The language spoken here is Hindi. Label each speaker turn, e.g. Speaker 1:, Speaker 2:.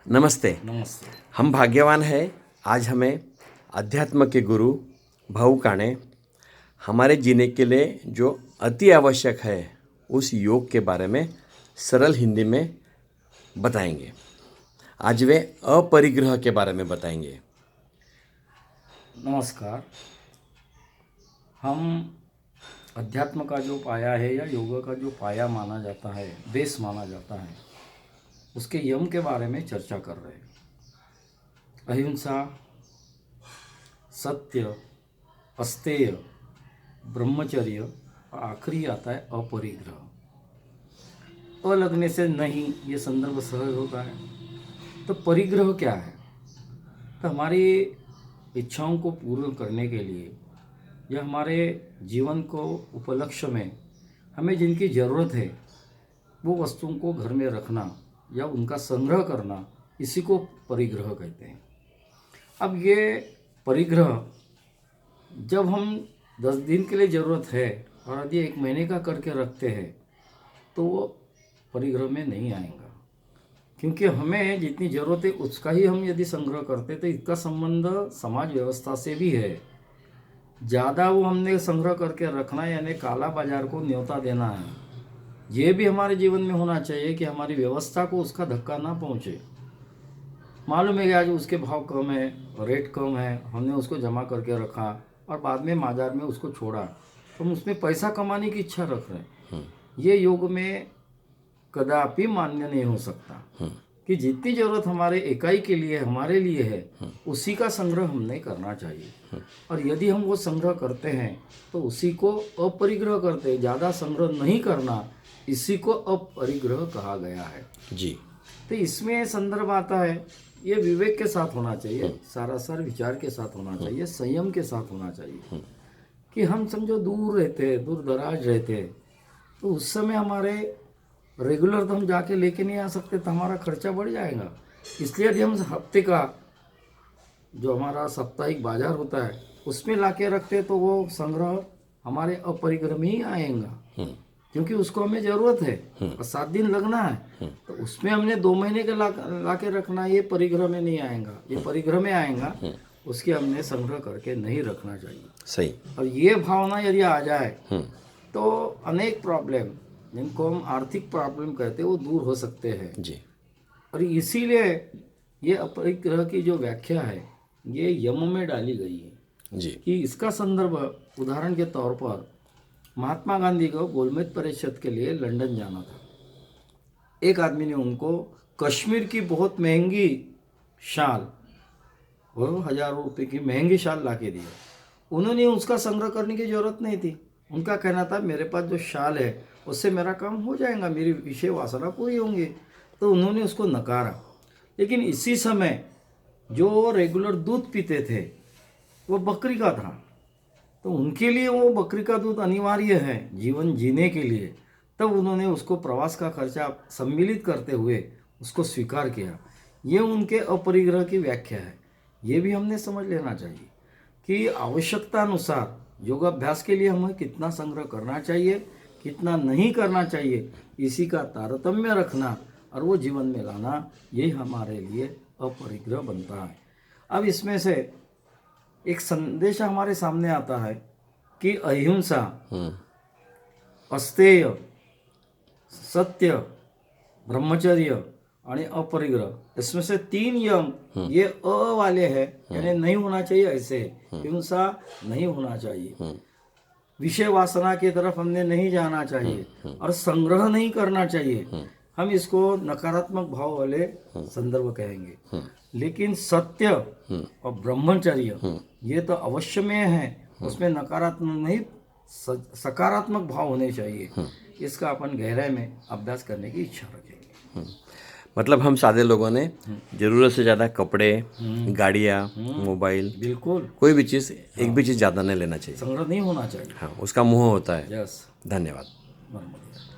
Speaker 1: नमस्ते।
Speaker 2: नमस्ते।
Speaker 1: हम भाग्यवान हैं। आज हमें अध्यात्म के गुरु भाऊ काणे हमारे जीने के लिए जो अति आवश्यक है उस योग के बारे में सरल हिंदी में बताएंगे। आज वे अपरिग्रह के बारे में बताएंगे।
Speaker 2: नमस्कार। हम अध्यात्म का जो पाया है या योग का जो पाया माना जाता है, बेस माना जाता है, उसके यम के बारे में चर्चा कर रहे हैं। अहिंसा, सत्य, अस्तेय, ब्रह्मचर्य और आखिरी आता है अपरिग्रह। अ लगने से नहीं, ये संदर्भ सहज होता है। तो परिग्रह क्या है? तो हमारी इच्छाओं को पूर्ण करने के लिए या हमारे जीवन को उपलक्ष्य में हमें जिनकी ज़रूरत है वो वस्तुओं को घर में रखना या उनका संग्रह करना, इसी को परिग्रह कहते हैं। अब ये परिग्रह जब हम 10 दिन के लिए ज़रूरत है और यदि 1 महीने का करके रखते हैं तो वो परिग्रह में नहीं आएगा, क्योंकि हमें जितनी ज़रूरत है उसका ही हम यदि संग्रह करते तो इसका संबंध समाज व्यवस्था से भी है। ज़्यादा वो हमने संग्रह करके रखना यानी काला बाजार को न्योता देना है। ये भी हमारे जीवन में होना चाहिए कि हमारी व्यवस्था को उसका धक्का ना पहुँचे। मालूम है कि आज उसके भाव कम है, रेट कम है, हमने उसको जमा करके रखा और बाद में बाजार में उसको छोड़ा, तो हम उसमें पैसा कमाने की इच्छा रख रहे हैं। ये योग में कदापि मान्य नहीं हो सकता कि जितनी ज़रूरत हमारे इकाई के लिए हमारे लिए है उसी का संग्रह हमने करना चाहिए। और यदि हम वो संग्रह करते हैं तो उसी को अपरिग्रह करते हैं। ज़्यादा संग्रह नहीं करना, इसी को अपरिग्रह कहा गया है
Speaker 1: जी।
Speaker 2: तो इसमें संदर्भ आता है, ये विवेक के साथ होना चाहिए, सारासार विचार के साथ होना चाहिए, संयम के साथ होना चाहिए। कि हम समझो दूर रहते, दूर दराज रहते, तो उस समय हमारे रेगुलर तो हम जाके लेके नहीं आ सकते, तो हमारा खर्चा बढ़ जाएगा। इसलिए यदि हम हफ्ते का जो हमारा साप्ताहिक बाजार होता है उसमें लाके रखते तो वो संग्रह हमारे अपरिग्रह में ही आएगा, क्योंकि उसको हमें ज़रूरत है और 7 दिन लगना है। तो उसमें हमने 2 महीने के ला के रखना, ये परिग्रह में नहीं आएगा। ये परिग्रह में आएगा, उसके हमने संग्रह करके नहीं रखना चाहिए।
Speaker 1: सही।
Speaker 2: और ये भावना यदि आ जाए तो अनेक प्रॉब्लम, जिनको हम आर्थिक प्रॉब्लम कहते हैं, वो दूर हो सकते हैं
Speaker 1: जी।
Speaker 2: और इसीलिए ये अपरिग्रह की जो व्याख्या है ये यम में डाली गई है
Speaker 1: जी।
Speaker 2: कि इसका संदर्भ उदाहरण के तौर पर महात्मा गांधी को गोलमेज परिषद के लिए लंदन जाना था। एक आदमी ने उनको कश्मीर की बहुत महंगी शाल, वो 1000 रुपये की महंगी शाल ला के दी। उन्होंने उसका संग्रह करने की ज़रूरत नहीं थी। उनका कहना था मेरे पास जो शाल है उससे मेरा काम हो जाएगा, मेरी विषय वासना पूरी होंगी। तो उन्होंने उसको नकारा। लेकिन इसी समय जो रेगुलर दूध पीते थे वो बकरी का था, तो उनके लिए वो बकरी का दूध अनिवार्य है जीवन जीने के लिए। तब उन्होंने उसको प्रवास का खर्चा सम्मिलित करते हुए उसको स्वीकार किया। ये उनके अपरिग्रह की व्याख्या है। ये भी हमने समझ लेना चाहिए कि आवश्यकता अनुसार योगाभ्यास के लिए हमें कितना संग्रह करना चाहिए, कितना नहीं करना चाहिए, इसी का तारतम्य रखना और वो जीवन में लाना, ये हमारे लिए अपरिग्रह बनता है। अब इसमें से एक संदेश हमारे सामने आता है कि अहिंसा, अस्तेय, सत्य, ब्रह्मचर्य और अपरिग्रह, इसमें से 3 यम ये अ वाले हैं, यानी नहीं होना चाहिए। ऐसे हिंसा नहीं होना चाहिए, विषय वासना की तरफ हमने नहीं जाना चाहिए और संग्रह नहीं करना चाहिए। हम इसको नकारात्मक भाव वाले संदर्भ कहेंगे। लेकिन सत्य और ब्रह्मचर्य ये तो अवश्य में है, उसमें नकारात्मक नहीं सकारात्मक भाव होने चाहिए। इसका अपन गहराई में अभ्यास करने की इच्छा रखेंगे।
Speaker 1: मतलब हम सादे लोगों ने जरूरत से ज़्यादा कपड़े, गाड़ियाँ, मोबाइल,
Speaker 2: बिल्कुल
Speaker 1: कोई भी चीज़, एक भी चीज़ ज़्यादा नहीं लेना चाहिए।
Speaker 2: संग्रह नहीं होना चाहिए।
Speaker 1: हाँ, उसका मुँह होता है।
Speaker 2: यस।
Speaker 1: धन्यवाद।